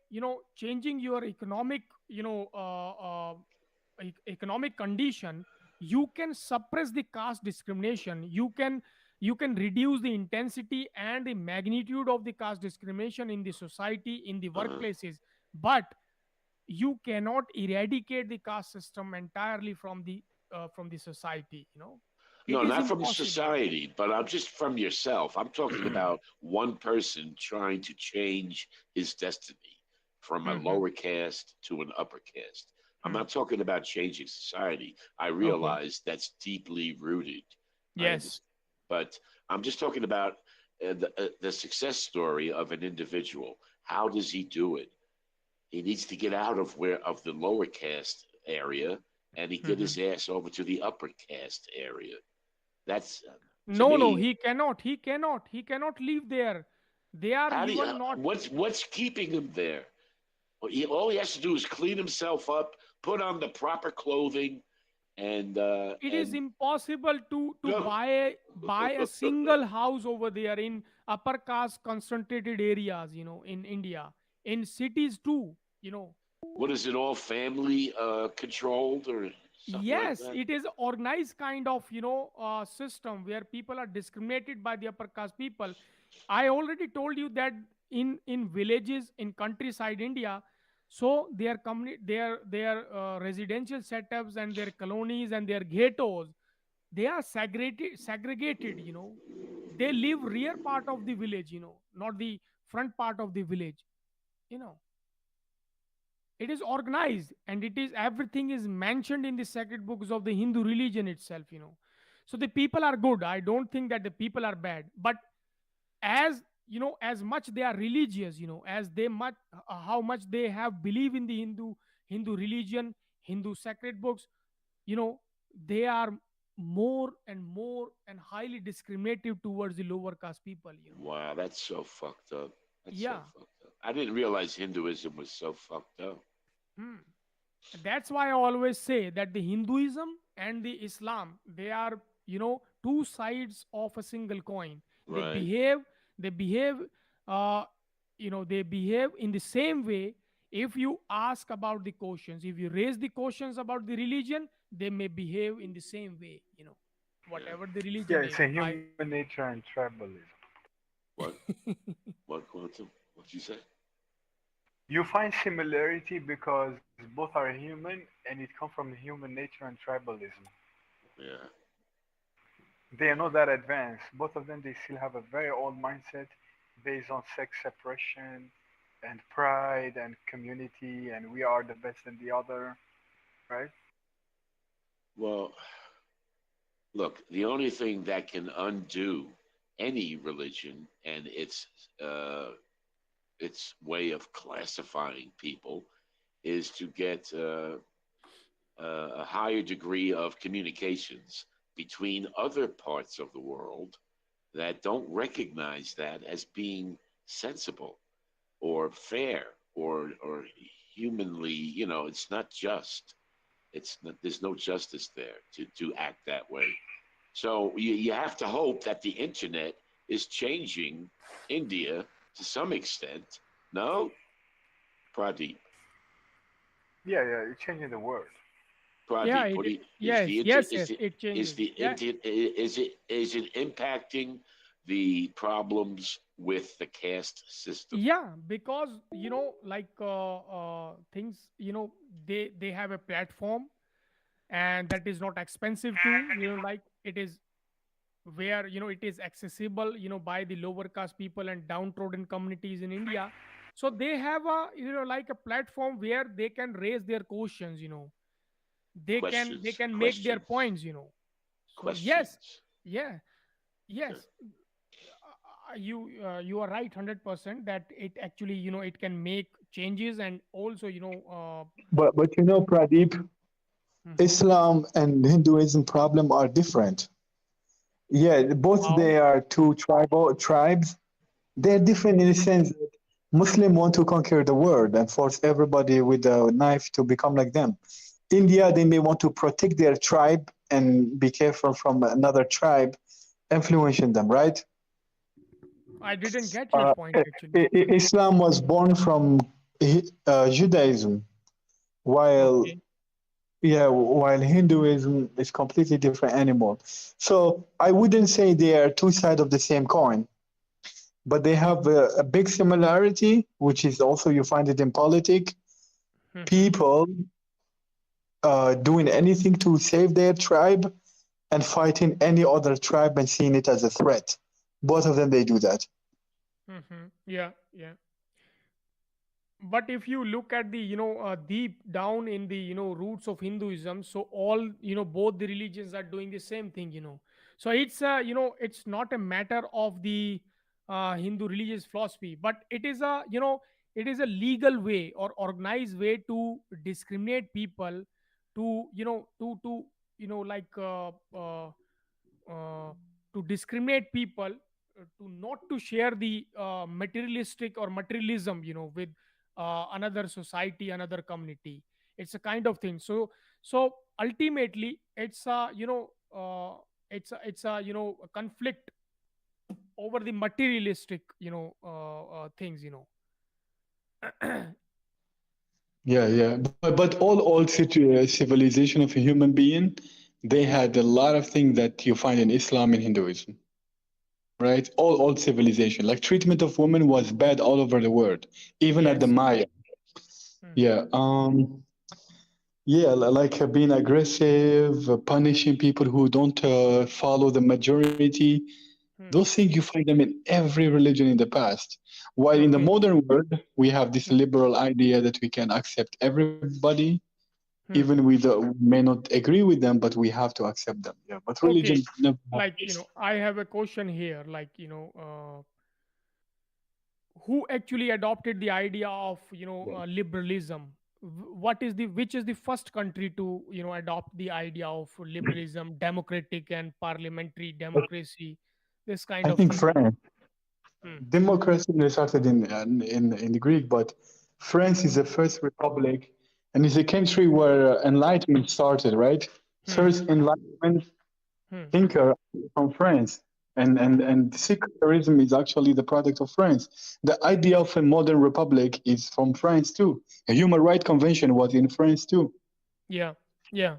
changing your economic economic condition, you can suppress the caste discrimination. You can reduce the intensity and the magnitude of the caste discrimination in the society, in the Uh, workplaces. But you cannot eradicate the caste system entirely from the society. It no, is not from impossible. society, but I'm just from yourself. I'm talking about one person trying to change his destiny from a Mhm, lower caste to an upper caste. I'm mhm. not talking about changing society. I Okay. realize that's deeply rooted. I Yes. understand. But I'm just talking about the success story of an individual. How does he do it? He needs to get out of the lower caste area and he get his Mhm. ass over to the upper caste area. That's to No, no, me. he cannot live there. They are How do you? even not. What's keeping him there? All he has to do is clean himself up, put on the proper clothing, It is and impossible to go. buy a single house over there in upper caste concentrated areas, in India, in cities too. What is it? All family controlled or something like Yes, that? it is organized kind of system where people are discriminated by the upper caste people. I already told you that in villages in countryside India, so their residential setups and their colonies and their ghettos, they are segregated. They live rear part of the village, not the front part of the village. you know it is organized, and it is everything is mentioned in the sacred books of the Hindu religion itself. So the people are good. I don't think that the people are bad, but as much they are religious, as they much how much they have believe in the Hindu religion, Hindu sacred books, you know they are more and more and highly discriminative towards the lower caste people. Wow, that's so fucked up. That's so Yeah. fucked up. I didn't realize Hinduism was so fucked up. Hmm. That's why I always say that the Hinduism and the Islam, they are two sides of a single coin. They Right. behave they behave uh, they behave in the same way. If you ask about the questions, if you raise the questions about the religion, they may behave in the same way, Yeah. whatever the religion Yeah, it's is. a I human nature and tribalism. What? What quantum? What'd you say? You find similarity because both are human and it comes from human nature and tribalism. Yeah. They are not that advanced. Both of them, they still have a very old mindset based on sex separation and pride and community and we are the best than the other, right? Well, look, the only thing that can undo any religion and its way of classifying people is to get a higher degree of communications between other parts of the world that don't recognize that as being sensible or fair or humanly, it's not just. It's not, there's no justice there to act that way. So you have to hope that the internet is changing India to some extent. No, Pradeep. Yeah, yeah, you're changing the world. yeah, Pradeep, what do you, is the yes, inter yes, yes, it is changes. the Yeah. inter is it impacting the problems with the caste system? Yeah, because like things, they have a platform, and that is not expensive too, like it is where it is accessible by the lower caste people and downtrodden communities in India. So they have a like a platform where they can raise their questions. They Questions, can make their questions, points. So yes. questions. Yeah. Okay. Yes. You are right 100% that it actually it can make changes, and also But Pradeep, mhm. Islam and Hinduism problem are different. Yeah, both How? they are two tribal tribes. They're different in the sense that Muslim want to conquer the world and force everybody with a knife to become like them. India, they may want to protect their tribe and be careful from another tribe influencing them, right? I didn't get your point actually. Islam was born from Judaism, while Okay. yeah, while Hinduism is completely different animal. So I wouldn't say they are two sides of the same coin, but they have a big similarity, which is also you find it in politics. Mm-hmm. People doing anything to save their tribe and fighting any other tribe and seeing it as a threat. Both of them, they do that. Mm-hmm. Yeah, yeah. But if you look at the deep down in the roots of Hinduism, so all both the religions are doing the same thing. So it's it's not a matter of the Hindu religious philosophy, but it is a it is a legal way or organized way to discriminate people, to like uh, to discriminate people, to not to share the materialistic or materialism with another society, another community. It's a kind of thing. So ultimately it's a it's a a conflict over the materialistic things. Yeah, yeah. But all old civilization of a human being, they had a lot of things that you find in Islam and Hinduism, right? All old civilization, like treatment of women was bad all over the world, even at the Yes. Maya. Hmm. Yeah. Yeah, like being aggressive, punishing people who don't follow the majority. Those Hmm. things you find them in every religion in the past. While in the Okay. modern world, we have this Hmm. liberal idea that we can accept everybody, even Hmm. we may not agree with them, but we have to accept them. Yeah, but religion Okay. never have Like this. I have a question here, like who actually adopted the idea of liberalism? What is the which is the first country to adopt the idea of liberalism, democratic and parliamentary democracy, this kind I of think thing? France, Hmm. democracy started in the Greek, but France is the first republic, and is a country where Enlightenment started. Right, Hmm. first Enlightenment Hmm. thinker from France. And secularism is actually the product of France. The idea of a modern republic is from France too. A human rights convention was in France too. Yeah, yeah.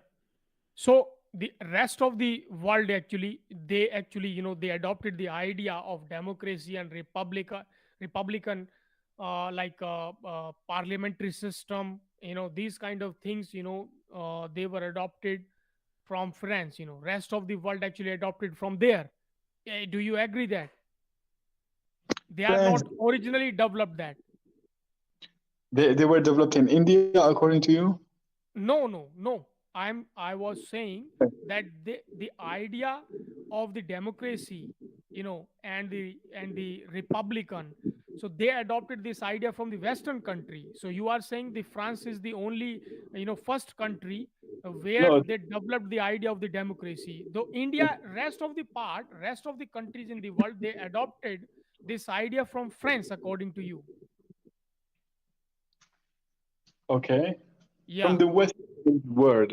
So the rest of the world actually, they actually they adopted the idea of democracy and republican parliamentary system, these kind of things, they were adopted from France. Rest of the world actually adopted from there. Do you agree that they are France, not originally developed that? they were developed in India, according to you? No, no, no. I was saying that the idea of the democracy, and the republican, so they adopted this idea from the Western country. So you are saying the France is the only first country where No, they developed the idea of the democracy. Though India, rest of the countries in the world, they adopted this idea from France, according to you. okay. From Yeah. the Western world,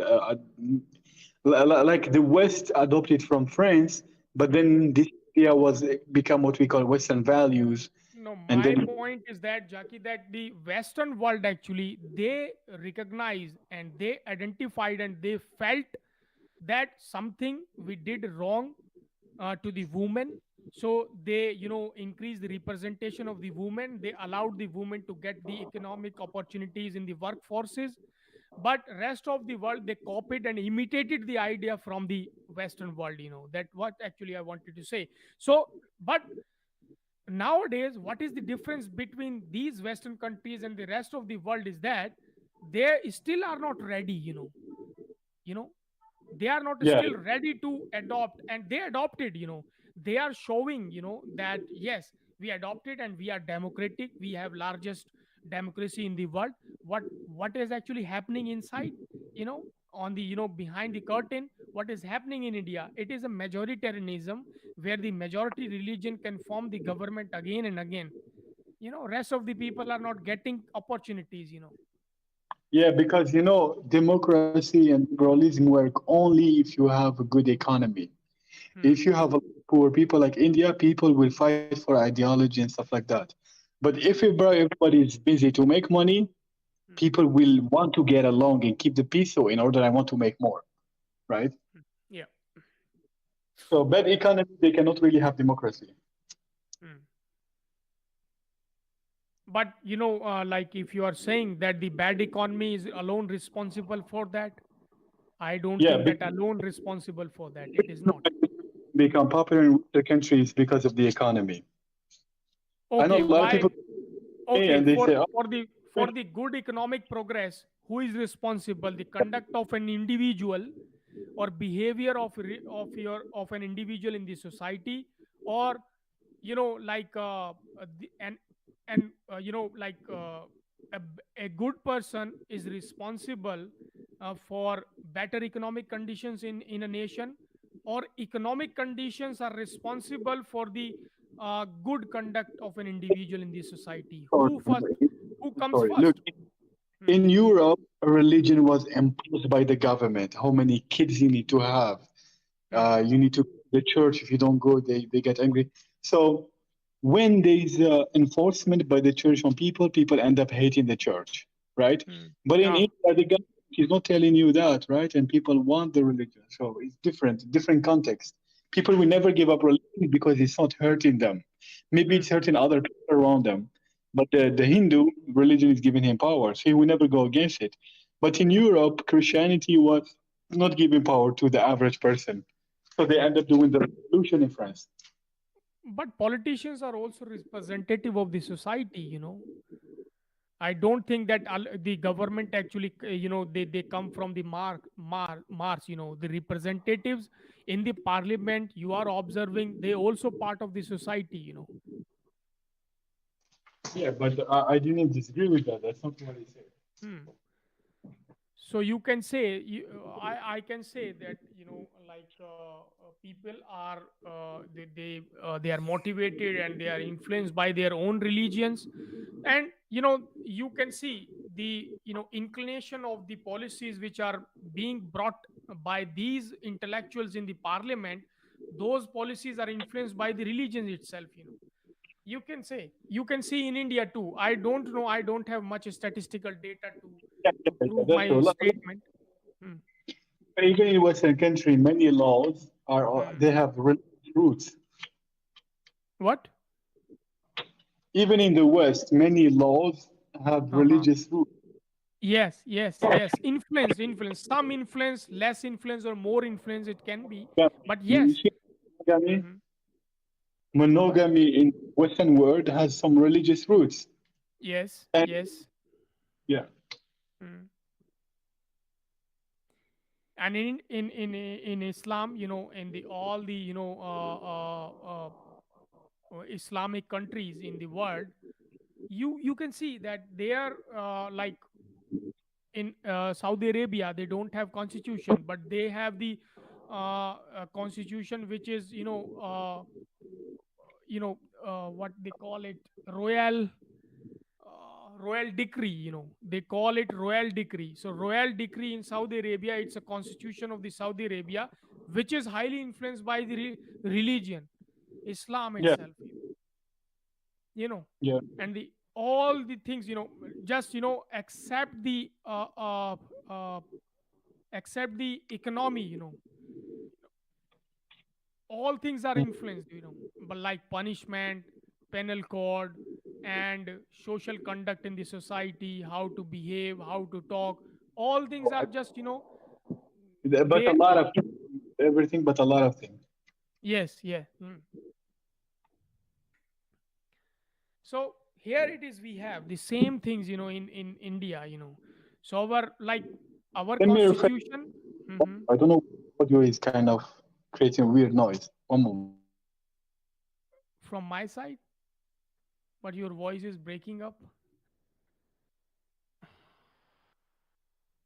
like the West adopted from France, but Hmm. then this idea was become what we call Western values, No, and my then point is that, Jackie, that the Western world actually they recognized and they identified and they felt that something we did wrong to the women. So they, increased the representation of the women. They allowed the women to get the economic opportunities in the workforces. But rest of the world, they copied and imitated the idea from the Western world. That what actually I wanted to say. So, but nowadays what is the difference between these Western countries and the rest of the world is that they still are not ready. You know they are not yeah, still ready to adopt, and they adopted. They are showing that yes, we adopted and we are democratic, we have largest democracy in the world. What is actually happening inside, on the behind the curtain, what is happening in India, it is a majoritarianism where the majority religion can form the government again and again. Rest of the people are not getting opportunities. Yeah, because democracy and liberalism work only if you have a good economy. Hmm. If you have a poor people like India, people will fight for ideology and stuff like that. But if Hmm. everybody is busy to make money, Hmm. people will want to get along and keep the peace. So in order, I want to make more, right? Yeah. So bad economy, they cannot really have democracy. Hmm. But like if you are saying that the bad economy is alone responsible for that, I don't Yeah, think that alone responsible for that. It is not. become popular in the countries because of the economy. I know Okay, a lot of why? people Okay, and they for say, oh, for the for the good economic progress, who is responsible? The conduct of an individual, or behavior of an individual in the society, or like like a good person is responsible for better economic conditions in a nation, or economic conditions are responsible for the good conduct of an individual in the society. sorry, Who comes sorry. Look, first? Hmm. in Europe, religion was imposed by the government. How many kids you need to have? Hmm. You need to go to the church. If you don't go, they get angry. So when there's enforcement by the church on people, people end up hating the church, right? Hmm. But in Ah. India, the government is not telling you that, right? And people want the religion. So it's different context. People will never give up religion because it's not hurting them. Maybe Hmm. it's hurting other people around them. But the Hindu religion is giving him power, so he will never go against it. But in Europe, Christianity was not giving power to the average person. So they Hmm. end up doing the revolution in France. But politicians are also representative of the society. I don't think that the government actually, they come from the Mars. The representatives in the parliament you are observing, they also part of the society. Yeah, but I didn't disagree with that. That's not what I said. Hmm. So you can say, I can say that like people are they are motivated and they are influenced by their own religions. And you can see the inclination of the policies which are being brought by these intellectuals in the parliament. Those policies are influenced by the religion itself. You can see in India too. I don't know, I don't have much statistical data Yeah, yeah, to yeah, prove that's my true. statement. Hmm. Even in Western country, many laws are Hmm. they have religious roots. What? Even in the West, many laws have Uh-huh. religious roots. Yes, yes, yes. Influence. Some influence, less influence, or more influence it can be. Yeah, But you yes. see, monogamy, Hmm. Uh-huh. monogamy in Western world has some religious roots. Yes, And yes. yeah, Hmm. And in Islam, in the all the Islamic countries in the world, you can see that they are like in Saudi Arabia, they don't have constitution, but they have the constitution which is what they call it, royal decree. They call it royal decree. So royal decree in Saudi Arabia, it's a constitution of the Saudi Arabia, which is highly influenced by the religion, Islam yeah, itself. You know yeah. and the all the things, just accept the uh, accept the economy. All things are influenced, but like punishment, penal code, and social conduct in the society, how to behave, how to talk, all things are just But a they lot of everything, but a lot of things. yes, yeah. So here it is, we have the same things in India. So our Let me refresh. constitution. Mhm. I don't know. Audio is kind of creating weird noise. One moment. From my side, but your voice is breaking up.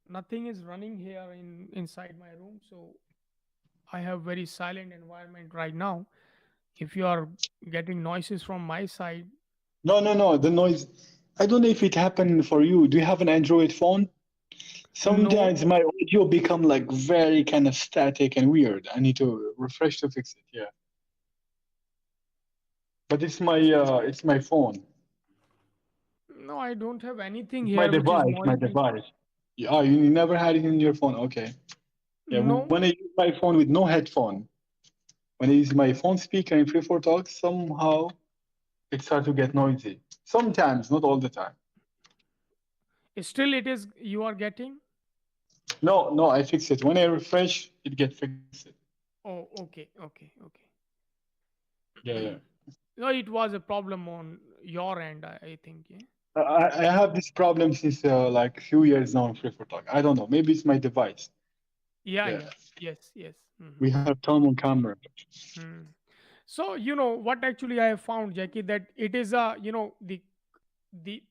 Nothing is running here inside my room, so I have very silent environment right now. If you are getting noises from my side, No. The noise. I don't know if it happened for you. Do you have an Android phone? no, Sometimes my audio become like very kind of static and weird. I need to refresh to fix it. Yeah, but it's my phone. no, I don't have anything It's my here which is device. My noisy. device. Yeah, oh, you never had it in your phone. Okay. Yeah, when I No, use my phone with no headphone, when I use my phone speaker in free for talk, somehow it starts to get noisy. Sometimes, not all the time. still it is you are getting. No, I fix it. When I refresh, it gets fixed. Oh, okay, okay, okay. Yeah. No, it was a problem on your end, I think. Yeah, I have this problem since like a few years now in free for talk. I don't know. Maybe it's my device. yeah, Yeah, yeah. Yes, yes. we have Tom on camera. Hmm. So, what actually I have found, Jackie, that it is a, the